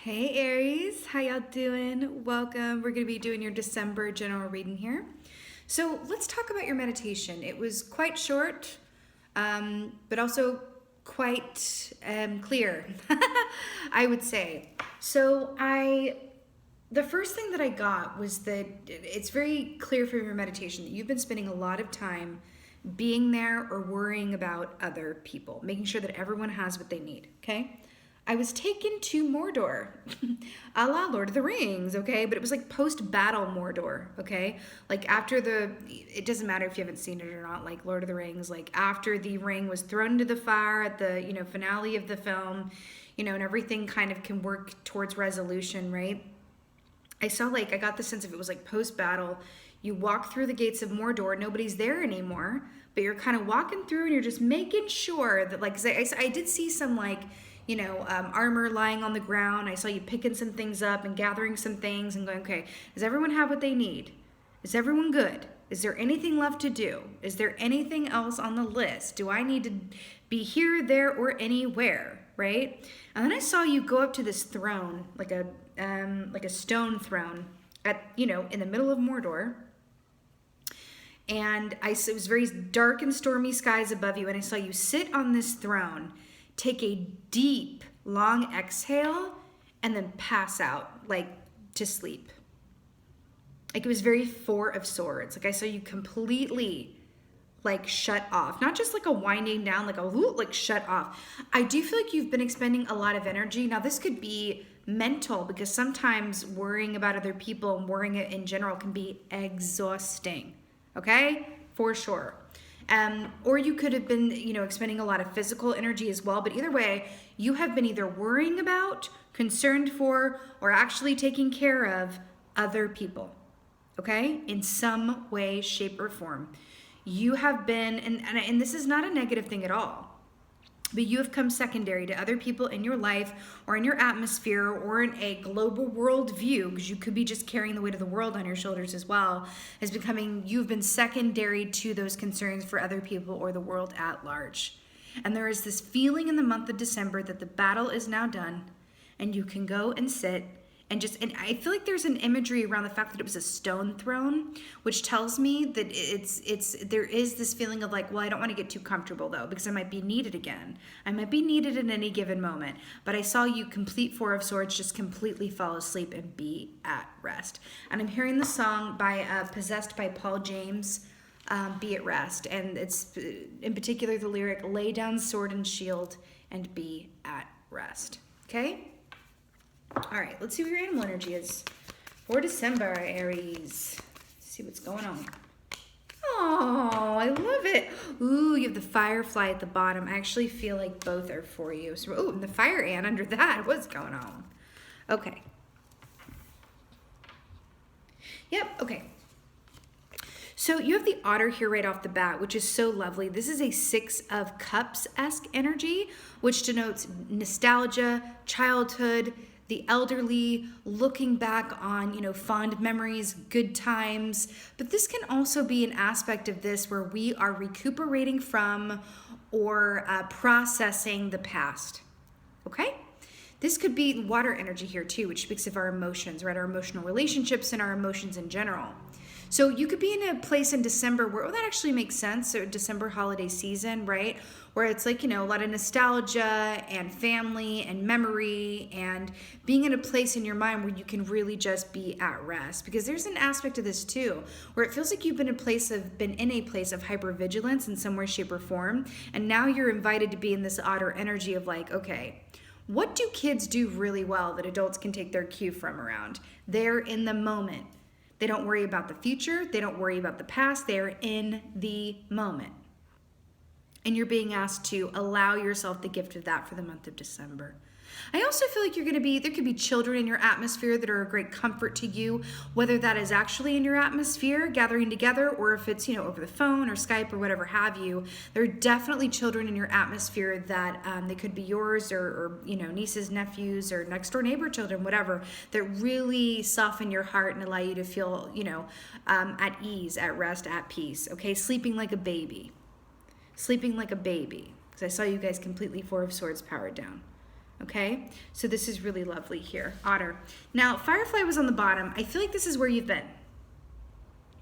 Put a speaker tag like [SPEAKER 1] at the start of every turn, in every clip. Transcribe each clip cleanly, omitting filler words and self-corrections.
[SPEAKER 1] Hey Aries, how y'all doing? Welcome. We're going to be doing your December general reading here. So let's talk about your meditation. It was quite short, but also quite clear, I would say. The first thing that I got was that it's very clear from your meditation that you've been spending a lot of time being there or worrying about other people, making sure that everyone has what they need, okay? I was taken to Mordor, a la Lord of the Rings, okay? But it was like post-battle Mordor, okay? Like it doesn't matter if you haven't seen it or not, like Lord of the Rings, like after the ring was thrown into the fire at the, finale of the film, and everything kind of can work towards resolution, right? I got the sense of it was like post-battle. You walk through the gates of Mordor, nobody's there anymore, but you're kind of walking through and you're just making sure that, like, 'cause I did see some, like, armor lying on the ground. I saw you picking some things up and gathering some things and going, okay, does everyone have what they need? Is everyone good? Is there anything left to do? Is there anything else on the list? Do I need to be here, there, or anywhere, right? And then I saw you go up to this throne, like a stone throne in the middle of Mordor. And it was very dark and stormy skies above you, and I saw you sit on this throne, take a deep, long exhale, and then pass out, like, to sleep. Like, it was very Four of Swords. Like, I saw you completely, like, shut off. Not just like a winding down, like shut off. I do feel like you've been expending a lot of energy. Now, this could be mental, because sometimes worrying about other people and worrying in general can be exhausting. Okay? For sure. Or you could have been, expending a lot of physical energy as well. But either way, you have been either worrying about, concerned for, or actually taking care of other people. Okay? In some way, shape, or form. You have been, and this is not a negative thing at all, but you have come secondary to other people in your life or in your atmosphere or in a global world view, because you could be just carrying the weight of the world on your shoulders as well, you've been secondary to those concerns for other people or the world at large. And there is this feeling in the month of December that the battle is now done and you can go and sit and I feel like there's an imagery around the fact that it was a stone throne, which tells me that there is this feeling of like, well, I don't want to get too comfortable though, because I might be needed again. I might be needed in any given moment. But I saw you complete Four of Swords, just completely fall asleep and be at rest. And I'm hearing the song by Possessed by Paul James, Be at Rest. And it's in particular the lyric, lay down sword and shield and be at rest. Okay? All right, let's see what your animal energy is for December, Aries. Let's see what's going on. Oh, I love it. Ooh, you have the firefly at the bottom. I actually feel like both are for you. So, and the fire ant under that. What's going on? Okay. Yep, okay. So you have the Otter here right off the bat, which is so lovely. This is a Six of Cups-esque energy, which denotes nostalgia, childhood, the elderly, looking back on, fond memories, good times. But this can also be an aspect of this where we are recuperating from or processing the past, okay? This could be water energy here too, which speaks of our emotions, right? Our emotional relationships and our emotions in general. So you could be in a place in December where, that actually makes sense, so December holiday season, right? Where it's like, a lot of nostalgia and family and memory and being in a place in your mind where you can really just be at rest. Because there's an aspect of this too, where it feels like you've been in a place of hypervigilance in some way, shape, or form. And now you're invited to be in this Otter energy of like, okay, what do kids do really well that adults can take their cue from around? They're in the moment. They don't worry about the future. They don't worry about the past. They are in the moment. And you're being asked to allow yourself the gift of that for the month of December. I also feel like there could be children in your atmosphere that are a great comfort to you, whether that is actually in your atmosphere, gathering together, or if it's, over the phone or Skype or whatever have you. There are definitely children in your atmosphere that they could be yours or nieces, nephews, or next door neighbor children, whatever, that really soften your heart and allow you to feel, at ease, at rest, at peace, okay? Sleeping like a baby. Sleeping like a baby. Because I saw you guys completely Four of Swords powered down. Okay, so this is really lovely here, Otter. Now, Firefly was on the bottom. I feel like this is where you've been.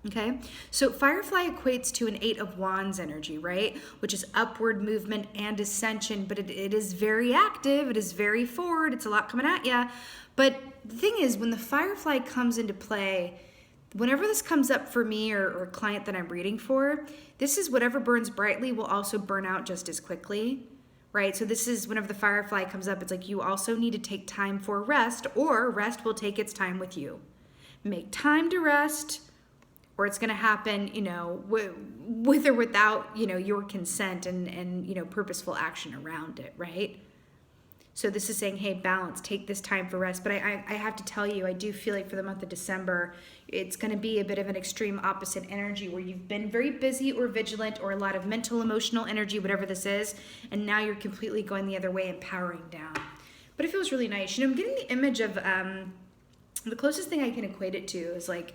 [SPEAKER 1] Okay, so Firefly equates to an 8 of Wands energy, right? Which is upward movement and ascension, but it is very active. It is very forward. It's a lot coming at you. But the thing is, when the Firefly comes into play, whenever this comes up for me or a client that I'm reading for, this is whatever burns brightly will also burn out just as quickly. Right? So this is whenever the Firefly comes up, it's like you also need to take time for rest, or rest will take its time with you. Make time to rest, or it's going to happen, you know, with or without, you know, your consent and, you know, purposeful action around it, right? So this is saying, hey, balance, take this time for rest. But I have to tell you, I do feel like for the month of December, it's going to be a bit of an extreme opposite energy where you've been very busy or vigilant or a lot of mental, emotional energy, whatever this is, and now you're completely going the other way and powering down. But it feels really nice. You know, I'm getting the image of, the closest thing I can equate it to is like,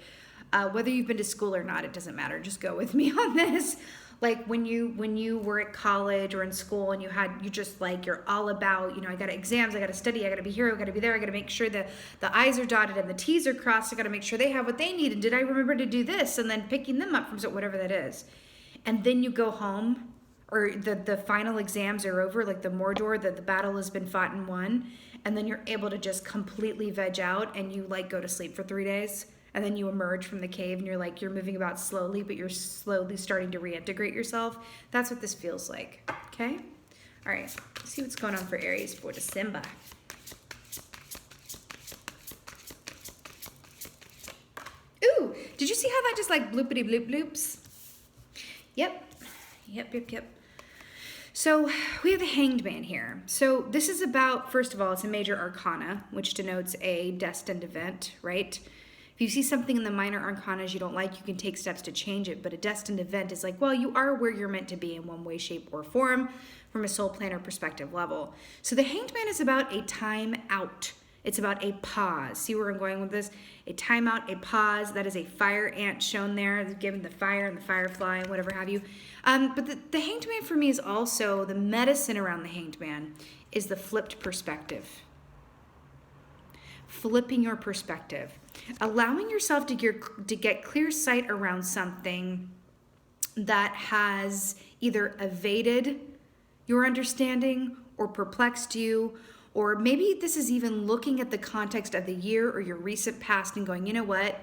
[SPEAKER 1] whether you've been to school or not, it doesn't matter. Just go with me on this. Like when you were at college or in school and you're all about, you know, I got exams, I got to study, I got to be here, I got to be there, I got to make sure that the I's are dotted and the T's are crossed, I got to make sure they have what they need, and did I remember to do this, and then picking them up from whatever that is. And then you go home, or the final exams are over, like the Mordor, the battle has been fought and won, and then you're able to just completely veg out and you like go to sleep for 3 days. And then you emerge from the cave and you're moving about slowly, but you're slowly starting to reintegrate yourself. That's what this feels like, okay? All right, let's see what's going on for Aries for December. Ooh, did you see how that just like bloopity bloop bloops? Yep. So we have the Hanged Man here. So this is about, first of all, it's a major arcana, which denotes a destined event, right? If you see something in the minor arcanas you don't like, you can take steps to change it. But a destined event is like, well, you are where you're meant to be in one way, shape, or form from a soul plan or perspective level. So the Hanged Man is about a time out. It's about a pause. See where I'm going with this? A time out, a pause. That is a fire ant shown there, given the fire and the firefly and whatever have you. But the Hanged Man for me is also, the medicine around the Hanged Man is the flipped perspective. Flipping your perspective. Allowing yourself to get clear sight around something that has either evaded your understanding or perplexed you, or maybe this is even looking at the context of the year or your recent past and going, you know what?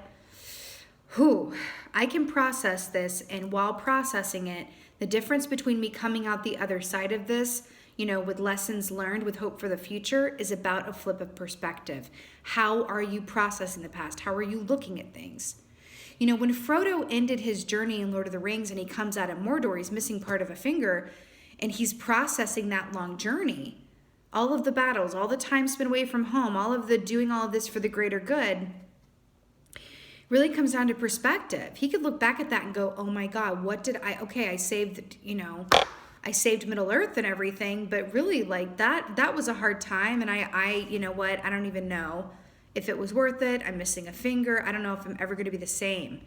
[SPEAKER 1] I can process this, and while processing it, the difference between me coming out the other side of this, you know, with lessons learned, with hope for the future, is about a flip of perspective. How are you processing the past? How are you looking at things? You know, when Frodo ended his journey in Lord of the Rings and he comes out of Mordor, he's missing part of a finger, and he's processing that long journey. All of the battles, all the time spent away from home, all of the doing all of this for the greater good, really comes down to perspective. He could look back at that and go, oh my God, I saved, you know, I saved Middle Earth and everything, but really like that was a hard time. And I, you know what, I don't even know if it was worth it. I'm missing a finger. I don't know if I'm ever going to be the same.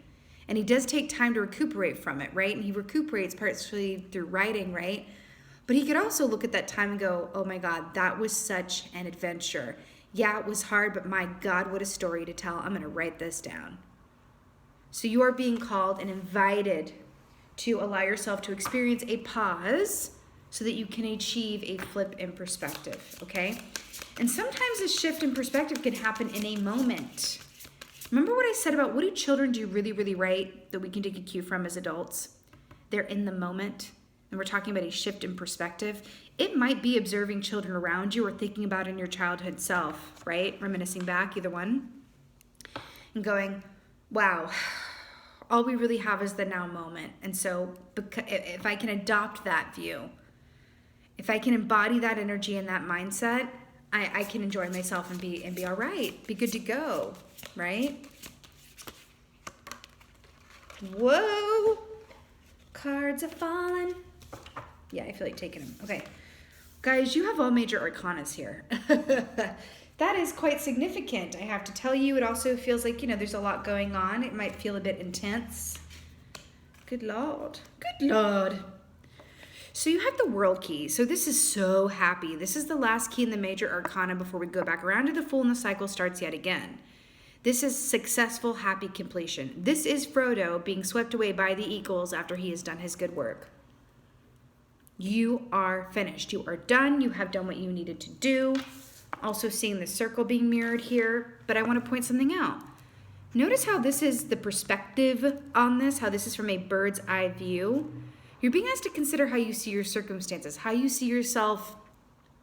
[SPEAKER 1] And he does take time to recuperate from it, right? And he recuperates partially through writing, right? But he could also look at that time and go, oh my God, that was such an adventure. Yeah, it was hard, but my God, what a story to tell. I'm going to write this down. So you are being called and invited to allow yourself to experience a pause so that you can achieve a flip in perspective, okay? And sometimes a shift in perspective can happen in a moment. Remember what I said about what do children do really, really right that we can take a cue from as adults? They're in the moment. And we're talking about a shift in perspective. It might be observing children around you or thinking about in your childhood self, right? Reminiscing back, either one. And going, wow, all we really have is the now moment. And so if I can adopt that view, if I can embody that energy and that mindset, I can enjoy myself and be all right, be good to go, right? Whoa, cards are falling. Yeah, I feel like taking them. Okay, guys, you have all major arcanas here. That is quite significant, I have to tell you. It also feels like, you know, there's a lot going on. It might feel a bit intense. Good Lord. Good Lord. So you have the World Key. So this is so happy. This is the last key in the major arcana before we go back around to the Fool and the cycle starts yet again. This is successful, happy completion. This is Frodo being swept away by the eagles after he has done his good work. You are finished. You are done. You have done what you needed to do. Also seeing the circle being mirrored here, but I want to point something out. Notice how this is the perspective on this, how this is from a bird's eye view. You're being asked to consider how you see your circumstances, how you see yourself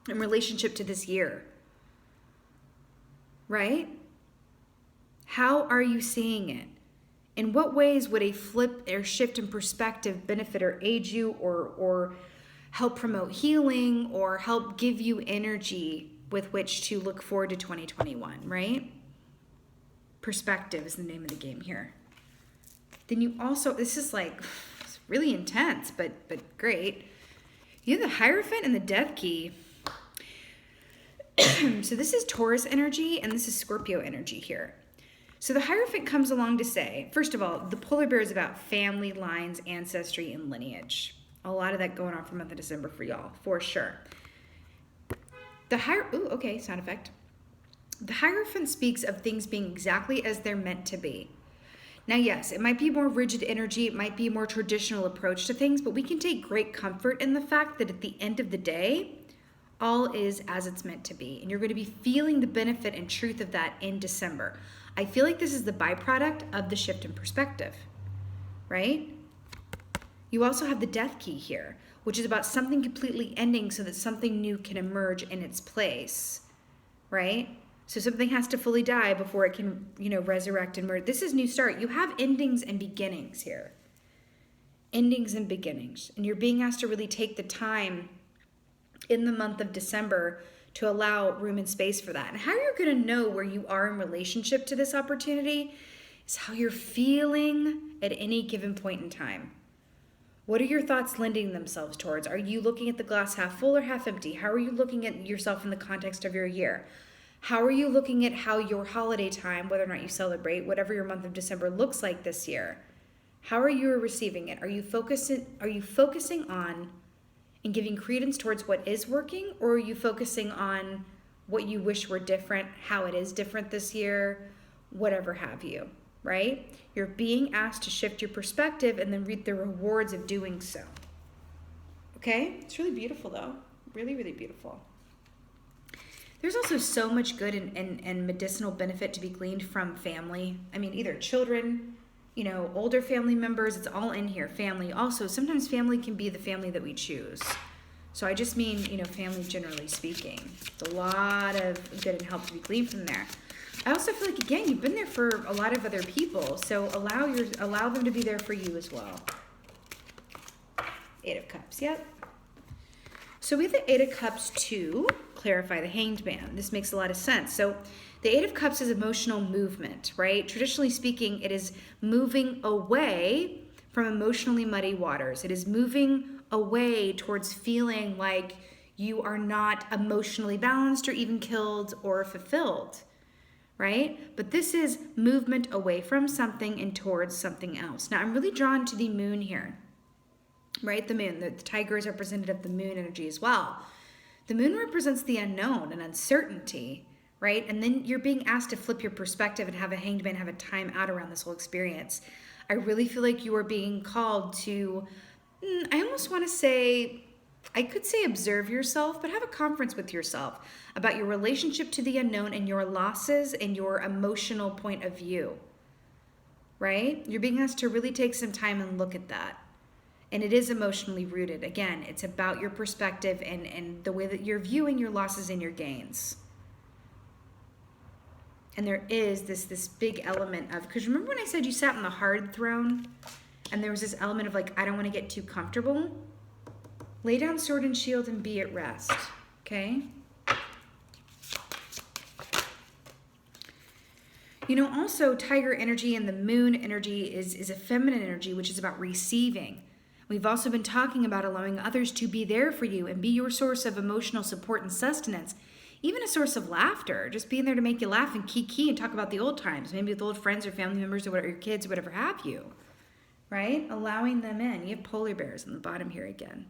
[SPEAKER 1] in relationship to this year, right? How are you seeing it? In what ways would a flip or shift in perspective benefit or aid you or help promote healing or help give you energy with which to look forward to 2021, right? Perspective is the name of the game here. Then you also, this is like, it's really intense, but great. You have the Hierophant and the Death Key. So this is Taurus energy and this is Scorpio energy here. So the Hierophant comes along to say, first of all, the polar bear is about family lines, ancestry, and lineage. A lot of that going on for the month of December for y'all, for sure. Sound effect. The Hierophant speaks of things being exactly as they're meant to be. Now, yes, it might be more rigid energy, it might be a more traditional approach to things, but we can take great comfort in the fact that at the end of the day, all is as it's meant to be. And you're going to be feeling the benefit and truth of that in December. I feel like this is the byproduct of the shift in perspective, right? You also have the Death Key here, which is about something completely ending so that something new can emerge in its place, right? So something has to fully die before it can, resurrect and emerge. This is new start. You have endings and beginnings here. Endings and beginnings. And you're being asked to really take the time in the month of December to allow room and space for that. And how you're going to know where you are in relationship to this opportunity is how you're feeling at any given point in time. What are your thoughts lending themselves towards? Are you looking at the glass half full or half empty? How are you looking at yourself in the context of your year? How are you looking at how your holiday time, whether or not you celebrate, whatever your month of December looks like this year? How are you receiving it? Are you focusing on and giving credence towards what is working, or are you focusing on what you wish were different, how it is different this year, whatever have you, right? You're being asked to shift your perspective and then reap the rewards of doing so. Okay? It's really beautiful though. Really, really beautiful. There's also so much good and medicinal benefit to be gleaned from family. I mean, either children, older family members, it's all in here. Family. Also, sometimes family can be the family that we choose. So I just mean, family generally speaking. It's a lot of good and help to be gleaned from there. I also feel like, again, you've been there for a lot of other people, so allow them to be there for you as well. Eight of Cups, yep. So we have the Eight of Cups to clarify the Hanged Man. This makes a lot of sense. So the Eight of Cups is emotional movement, right? Traditionally speaking, it is moving away from emotionally muddy waters. It is moving away towards feeling like you are not emotionally balanced or even killed or fulfilled, right? But this is movement away from something and towards something else. Now, I'm really drawn to the moon here, right? The moon, the tiger is representative of the moon energy as well. The moon represents the unknown and uncertainty, right? And then you're being asked to flip your perspective and have a hanged man have a time out around this whole experience. I really feel like you are being called to, I almost want to say, I could say observe yourself, but have a conference with yourself about your relationship to the unknown and your losses and your emotional point of view, right? You're being asked to really take some time and look at that. And it is emotionally rooted. Again, it's about your perspective and the way that you're viewing your losses and your gains. And there is this big element of, because remember when I said you sat on the hard throne and there was this element of like, I don't want to get too comfortable? Lay down sword and shield and be at rest, okay? Also tiger energy and the moon energy is a feminine energy, which is about receiving. We've also been talking about allowing others to be there for you and be your source of emotional support and sustenance, even a source of laughter, just being there to make you laugh and kiki and talk about the old times, maybe with old friends or family members or whatever, your kids or whatever have you, right? Allowing them in. You have polar bears on the bottom here again.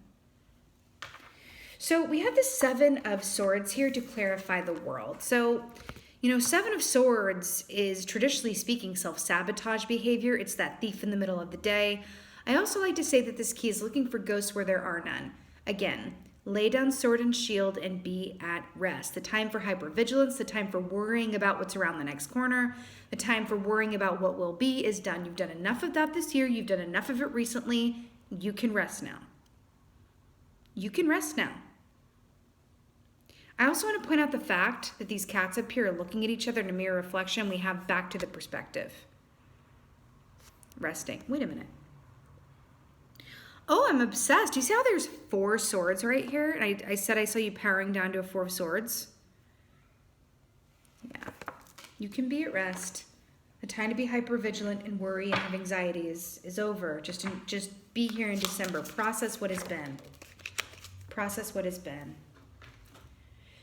[SPEAKER 1] So we have the Seven of Swords here to clarify the world. So, Seven of Swords is, traditionally speaking, self-sabotage behavior. It's that thief in the middle of the day. I also like to say that this key is looking for ghosts where there are none. Again, lay down sword and shield and be at rest. The time for hypervigilance, the time for worrying about what's around the next corner, the time for worrying about what will be is done. You've done enough of that this year. You've done enough of it recently. You can rest now. You can rest now. I also want to point out the fact that these cats up here are looking at each other in a mirror reflection. We have back to the perspective. Resting. Wait a minute. Oh, I'm obsessed. Do you see how there's 4 swords right here? And I said I saw you powering down to a 4 of swords. Yeah. You can be at rest. The time to be hypervigilant and worry and have anxiety is over. Just be here in December. Process what has been. Process what has been.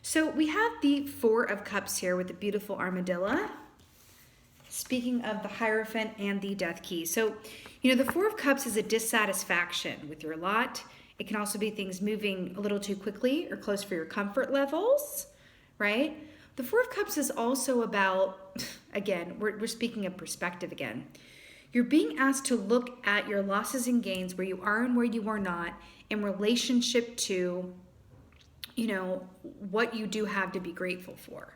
[SPEAKER 1] So we have the 4 of Cups here with the beautiful armadillo. Speaking of the Hierophant and the Death Key. So, the 4 of Cups is a dissatisfaction with your lot. It can also be things moving a little too quickly or close for your comfort levels, right? The 4 of Cups is also about, again, we're speaking of perspective again. You're being asked to look at your losses and gains, where you are and where you are not, in relationship to, what you do have to be grateful for.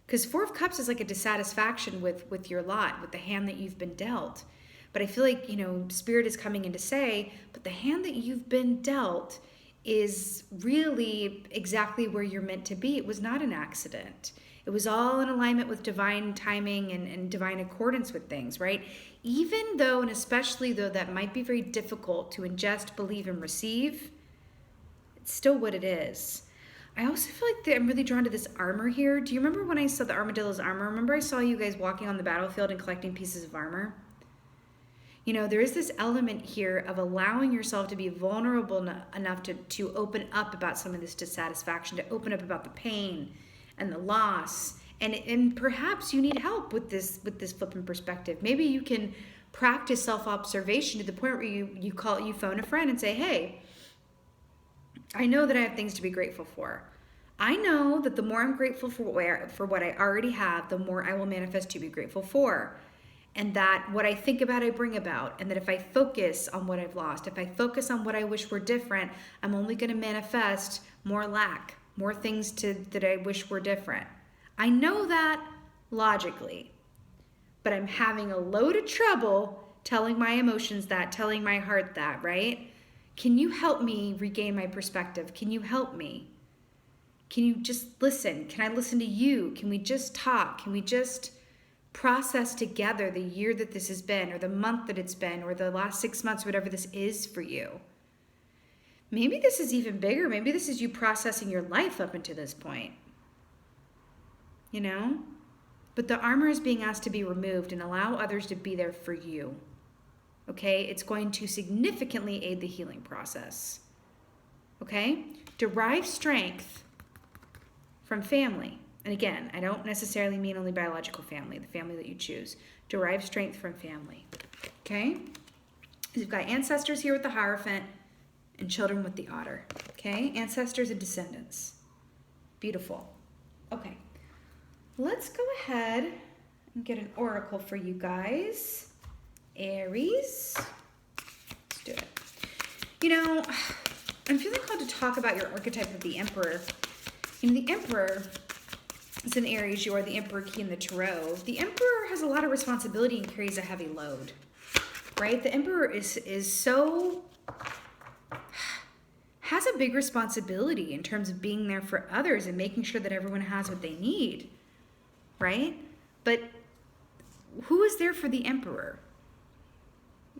[SPEAKER 1] Because 4 of Cups is like a dissatisfaction with your lot, with the hand that you've been dealt. But I feel like, Spirit is coming in to say, but the hand that you've been dealt is really exactly where you're meant to be. It was not an accident. It was all in alignment with divine timing and divine accordance with things, right? Even though, and especially though, that might be very difficult to ingest, believe, and receive, it's still what it is. I also feel like I'm really drawn to this armor here. Do you remember when I saw the armadillo's armor? Remember I saw you guys walking on the battlefield and collecting pieces of armor? There is this element here of allowing yourself to be vulnerable enough to open up about some of this dissatisfaction, to open up about the pain and the loss. And perhaps you need help with this flipping perspective. Maybe you can practice self-observation to the point where you phone a friend and say, hey, I know that I have things to be grateful for. I know that the more I'm grateful for what I already have, the more I will manifest to be grateful for. And that what I think about, I bring about. And that if I focus on what I've lost, if I focus on what I wish were different, I'm only going to manifest more lack, more things that I wish were different. I know that logically, but I'm having a load of trouble telling my emotions that, telling my heart that, right? Can you help me regain my perspective? Can you help me? Can you just listen? Can I listen to you? Can we just talk? Can we just process together the year that this has been, or the month that it's been, or the last 6 months, whatever this is for you? Maybe this is even bigger. Maybe this is you processing your life up until this point. But the armor is being asked to be removed and allow others to be there for you. Okay? It's going to significantly aid the healing process. Okay? Derive strength from family. And again, I don't necessarily mean only biological family, the family that you choose. Derive strength from family. Okay? You've got ancestors here with the Hierophant and children with the Otter. Okay? Ancestors and descendants. Beautiful. Okay. Let's go ahead and get an oracle for you guys. Aries. Let's do it. I'm feeling called to talk about your archetype of the Emperor. The Emperor is an Aries. You are the Emperor key in the Tarot. The Emperor has a lot of responsibility and carries a heavy load, right? The Emperor has a big responsibility in terms of being there for others and making sure that everyone has what they need, right? But who is there for the Emperor?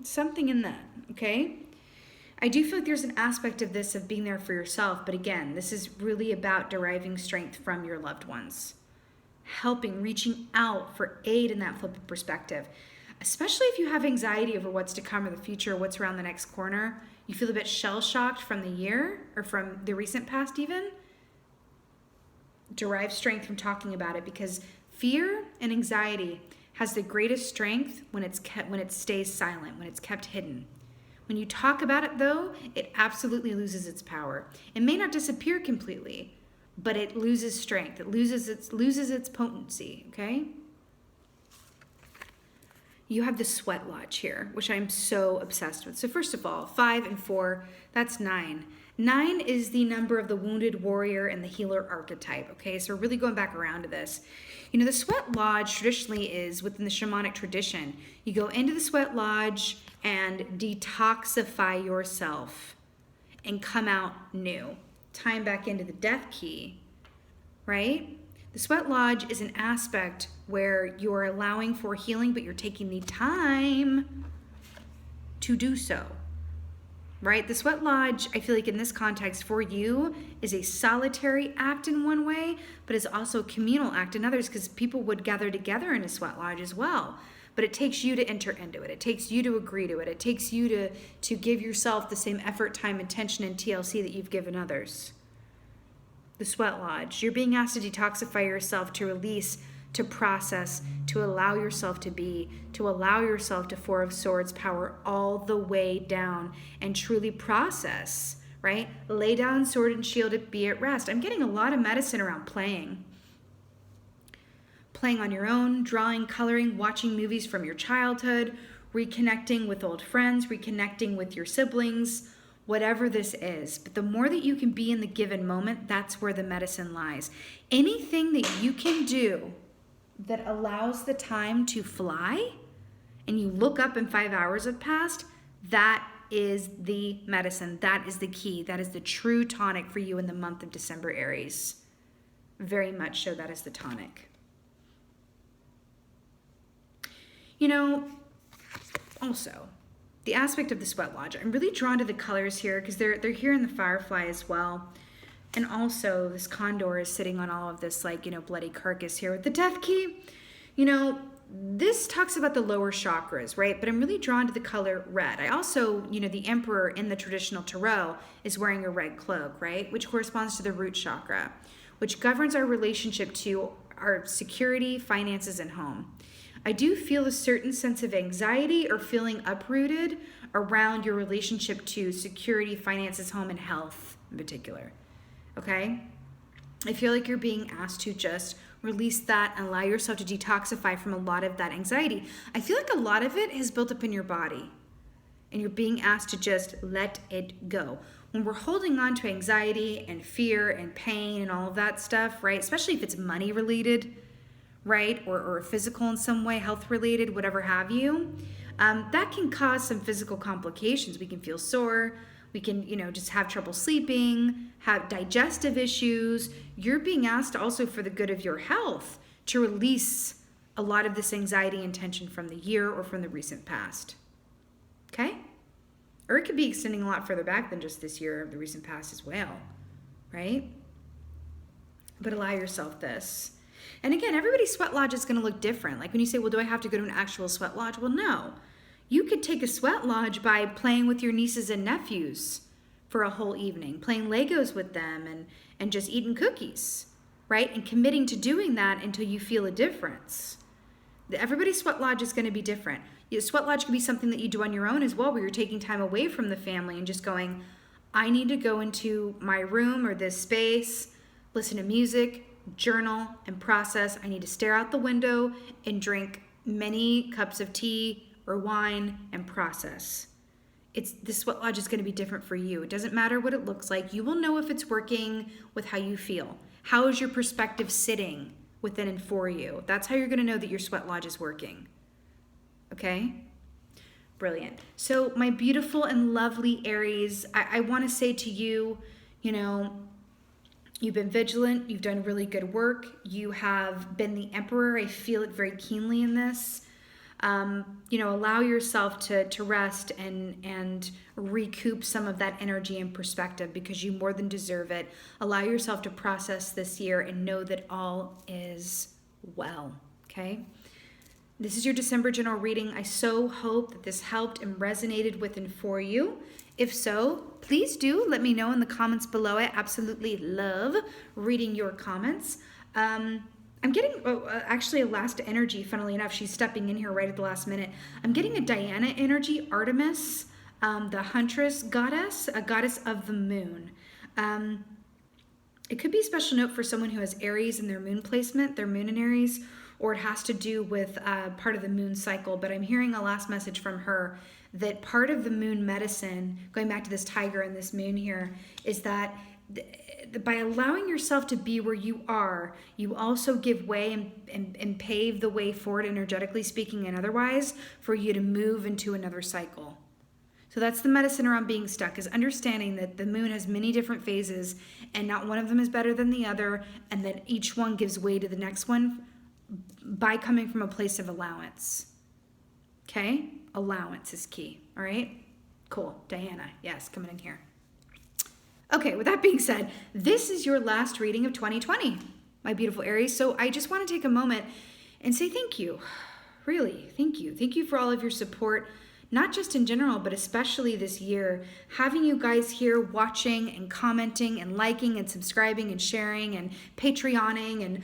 [SPEAKER 1] Something in that, okay? I do feel like there's an aspect of this of being there for yourself, but again, this is really about deriving strength from your loved ones, helping, reaching out for aid in that flipped perspective, especially if you have anxiety over what's to come or the future, what's around the next corner. You feel a bit shell-shocked from the year or from the recent past even. Derive strength from talking about it, because fear and anxiety has the greatest strength when it stays silent, when it's kept hidden. When you talk about it, though, it absolutely loses its power. It may not disappear completely, but it loses strength. It loses its potency, okay? You have the sweat lodge here, which I'm so obsessed with. So first of all, 5 and 4, that's 9. 9 is the number of the wounded warrior and the healer archetype, okay? So we're really going back around to this. You know, the sweat lodge traditionally is within the shamanic tradition. You go into the sweat lodge and detoxify yourself and come out new. Time back into the death key, right? The sweat lodge is an aspect where you're allowing for healing, but you're taking the time to do so, right? The sweat lodge, I feel like in this context for you, is a solitary act in one way, but is also a communal act in others, because people would gather together in a sweat lodge as well. But it takes you to enter into it. It takes you to agree to it. It takes you to give yourself the same effort, time, attention, and TLC that you've given others. The sweat lodge, you're being asked to detoxify yourself, to release, to process, to allow yourself to be, to allow yourself to Four of Swords power all the way down and truly process, right? Lay down sword and shield, be at rest. I'm getting a lot of medicine around playing. Playing on your own, drawing, coloring, watching movies from your childhood, reconnecting with old friends, reconnecting with your siblings, whatever this is. But the more that you can be in the given moment, that's where the medicine lies. Anything that you can do that allows the time to fly and you look up and 5 hours have passed, that is the medicine. That is the key. That is the true tonic for you in the month of December, Aries. Very much so, that is the tonic. You know, also, the aspect of the sweat lodge, I'm really drawn to the colors here because they're here in the firefly as well. And also this condor is sitting on all of this, like, you know, bloody carcass here with the death key. You know, this talks about the lower chakras, right? But I'm really drawn to the color red. I also, you know, the emperor in the traditional tarot is wearing a red cloak, right? Which corresponds to the root chakra, which governs our relationship to our security, finances, and home. I do feel a certain sense of anxiety or feeling uprooted around your relationship to security, finances, home, and health in particular. Okay? I feel like you're being asked to just release that and allow yourself to detoxify from a lot of that anxiety. I feel like a lot of it is built up in your body, and you're being asked to just let it go. When we're holding on to anxiety and fear and pain and all of that stuff, right? Especially if it's money related, right? Or physical in some way, health related, whatever have you, that can cause some physical complications. We can feel sore. We can, you know, just have trouble sleeping, have digestive issues. You're being asked also for the good of your health to release a lot of this anxiety and tension from the year or from the recent past. Okay? Or it could be extending a lot further back than just this year or the recent past as well, right? But allow yourself this. And again, everybody's sweat lodge is going to look different. Like when you say, well, do I have to go to an actual sweat lodge? Well, no. You could take a sweat lodge by playing with your nieces and nephews for a whole evening, playing Legos with them and just eating cookies, right? And committing to doing that until you feel a difference. Everybody's sweat lodge is going to be different. Your sweat lodge can be something that you do on your own as well, where you're taking time away from the family and just going, I need to go into my room or this space, listen to music, journal, and process. I need to stare out the window and drink many cups of tea or wine and process. The sweat lodge is going to be different for you. It doesn't matter what it looks like. You will know if it's working with how you feel. How is your perspective sitting within and for you? That's how you're going to know that your sweat lodge is working. Okay? Brilliant. So my beautiful and lovely Aries, I want to say to you, you know, you've been vigilant. You've done really good work. You have been the emperor. I feel it very keenly in this. You know, allow yourself to rest and recoup some of that energy and perspective because you more than deserve it. Allow yourself to process this year and know that all is well, okay? This is your December general reading. I so hope that this helped and resonated with and for you. If so, please do let me know in the comments below. I absolutely love reading your comments. I'm getting, actually a last energy, funnily enough, she's stepping in here right at the last minute. I'm getting a Diana energy, Artemis, the Huntress goddess, a goddess of the moon. It could be a special note for someone who has Aries in their moon placement, their moon in Aries, or it has to do with part of the moon cycle. But I'm hearing a last message from her that part of the moon medicine, going back to this tiger and this moon here, is that by allowing yourself to be where you are, you also give way and pave the way forward, energetically speaking and otherwise, for you to move into another cycle. So that's the medicine around being stuck, is understanding that the moon has many different phases and not one of them is better than the other, and that each one gives way to the next one by coming from a place of allowance. Okay? Allowance is key. All right? Cool. Diana, yes, coming in here. Okay, with that being said, this is your last reading of 2020, my beautiful Aries. So I just want to take a moment and say thank you. Really, thank you. Thank you for all of your support, not just in general, but especially this year. Having you guys here watching and commenting and liking and subscribing and sharing and Patreoning and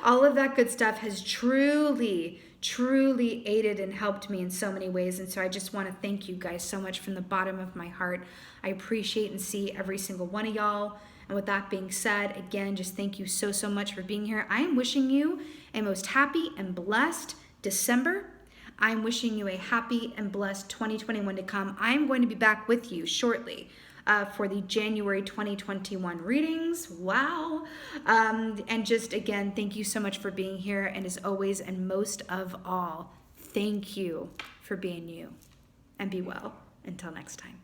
[SPEAKER 1] all of that good stuff has truly aided and helped me in so many ways. And so I just want to thank you guys so much from the bottom of my heart. I appreciate and see every single one of y'all. And with that being said, again, just thank you so much for being here. I am wishing you a most happy and blessed December. I'm wishing you a happy and blessed 2021 to come. I'm going to be back with you shortly for the January 2021 readings. Wow. And just again, thank you so much for being here. And as always, and most of all, thank you for being you. And be well. Until next time.